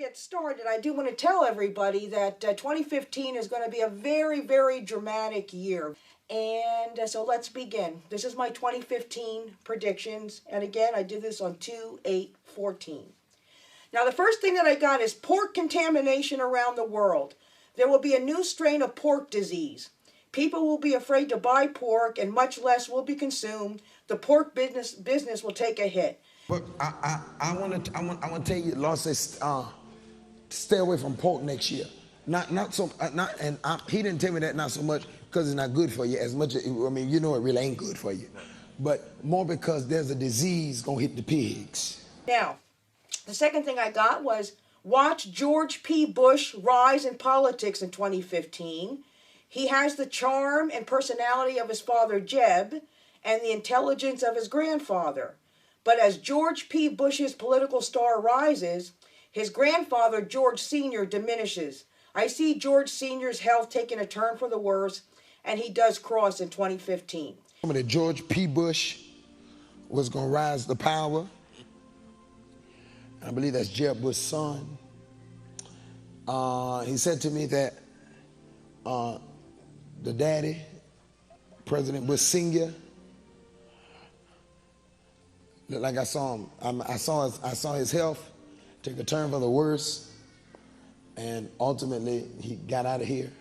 get started, I do want to tell everybody that 2015 is going to be a very, very dramatic year. And so let's begin. This is my 2015 predictions. And again, I did this on 2/8/14. Now, the first thing that I got is pork contamination around the world. There will be a new strain of pork disease. People will be afraid to buy pork and much less will be consumed. The pork business will take a hit. But I want to tell you, Lord says, stay away from pork next year. He didn't tell me that not so much because it's not good for you as much as, I mean, you know it really ain't good for you. But more because there's a disease gonna hit the pigs. Now, the second thing I got was watch George P. Bush rise in politics in 2015. He has the charm and personality of his father Jeb and the intelligence of his grandfather. But as George P. Bush's political star rises, his grandfather, George Sr., diminishes. I see George Sr.'s health taking a turn for the worse, and he does cross in 2015. That George P. Bush was going to rise to power. I believe that's Jeb Bush's son. He said to me that the daddy, President Bush Sr., looked like I saw him. I saw his health take a turn for the worse, and ultimately he got out of here.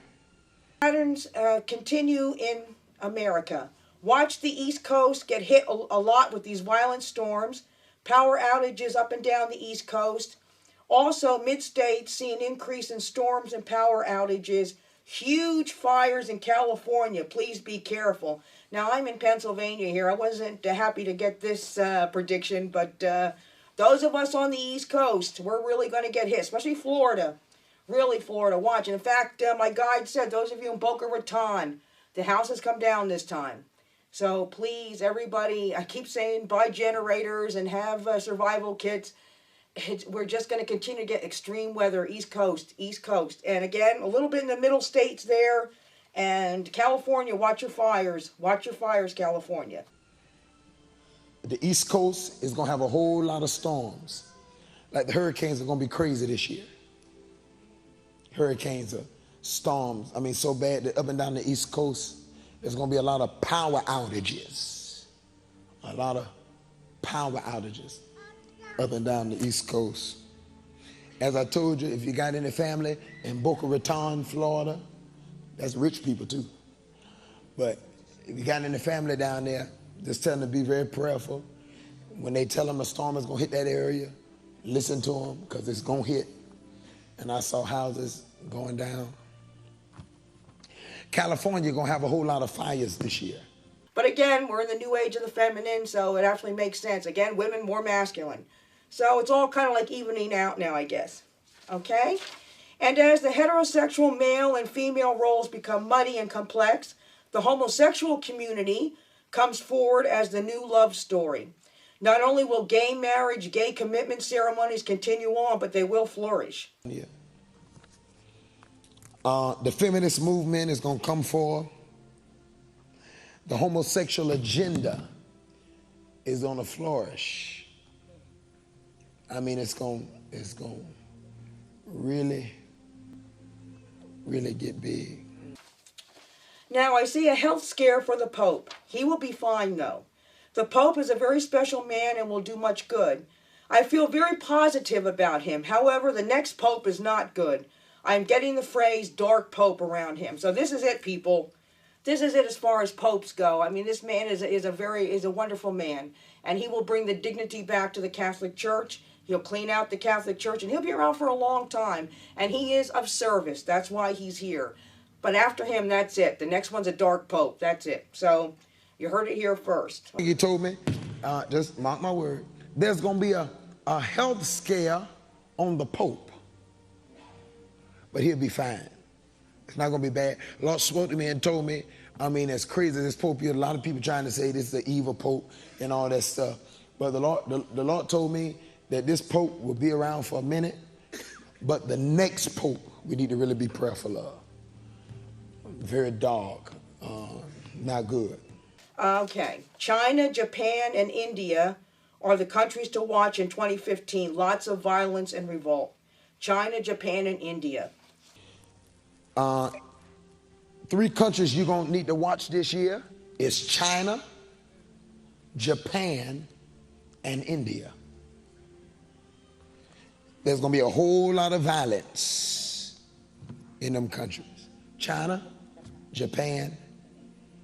Patterns continue in America. Watch the East Coast get hit a lot with these violent storms, power outages up and down the East Coast. Also, mid-state see an increase in storms and power outages. Huge fires in California. Please be careful. Now, I'm in Pennsylvania here. I wasn't happy to get this prediction, but those of us on the East Coast, we're really going to get hit, especially Florida. Really, Florida. Watch. And in fact, my guide said, those of you in Boca Raton, the house has come down this time. So please, everybody, I keep saying buy generators and have survival kits. We're just going to continue to get extreme weather, East Coast. And again, a little bit in the middle states there. And California, watch your fires. Watch your fires, California. The East Coast is going to have a whole lot of storms. Like the hurricanes are going to be crazy this year. Hurricanes are storms. I mean, so bad that up and down the East Coast, there's going to be a lot of power outages. A lot of power outages up and down the East Coast. As I told you, if you got any family in Boca Raton, Florida, that's rich people too. But if you got any family down there, just tell them to be very prayerful. When they tell them a storm is going to hit that area, listen to them because it's going to hit. And I saw houses going down. California going to have a whole lot of fires this year. But again, we're in the new age of the feminine, so it actually makes sense. Again, women more masculine. So it's all kind of like evening out now, I guess. Okay? And as the heterosexual male and female roles become muddy and complex, the homosexual community comes forward as the new love story. Not only will gay marriage, gay commitment ceremonies continue on, but they will flourish. Yeah. The feminist movement is going to come forward. The homosexual agenda is going to flourish. I mean, it's going to really get big. Now, I see a health scare for the Pope. He will be fine, though. The Pope is a very special man and will do much good. I feel very positive about him. However, the next Pope is not good. I'm getting the phrase dark Pope around him. So this is it, people. This is it as far as popes go. I mean, this man is a wonderful man, and he will bring the dignity back to the Catholic Church. He'll clean out the Catholic Church, and he'll be around for a long time. And he is of service. That's why he's here. But after him, that's it. The next one's a dark Pope. That's it. So you heard it here first. You told me, just mark my word, there's going to be a health scare on the Pope. But he'll be fine. It's not going to be bad. The Lord spoke to me and told me, I mean, as crazy as this Pope is, a lot of people trying to say this is the evil Pope and all that stuff. But the Lord told me that this Pope will be around for a minute, but the next Pope we need to really be prayerful of. Very dark, not good. Okay. China, Japan, and India are the countries to watch in 2015. Lots of violence and revolt. China, Japan, and India. 3 countries you're going to need to watch this year is China, Japan, and India. There's going to be a whole lot of violence in them countries. China, Japan,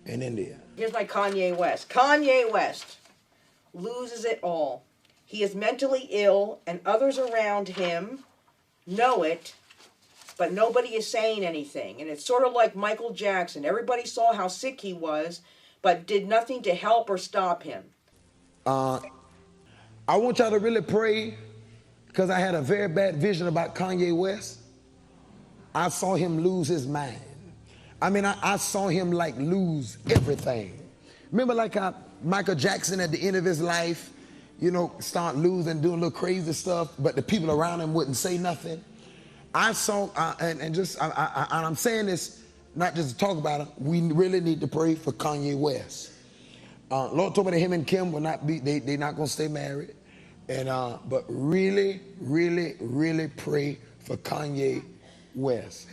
and India. Here's my Kanye West. Kanye West loses it all. He is mentally ill, and others around him know it, but nobody is saying anything. And it's sort of like Michael Jackson. Everybody saw how sick he was, but did nothing to help or stop him. I want y'all to really pray, because I had a very bad vision about Kanye West. I saw him lose his mind. I mean, I saw him like lose everything. Remember like how Michael Jackson at the end of his life, you know, start losing, doing little crazy stuff, but the people around him wouldn't say nothing. I saw, and I'm saying this not just to talk about it, we really need to pray for Kanye West. Lord told me that him and Kim will not be, they're not going to stay married. And, but really, really, really pray for Kanye West.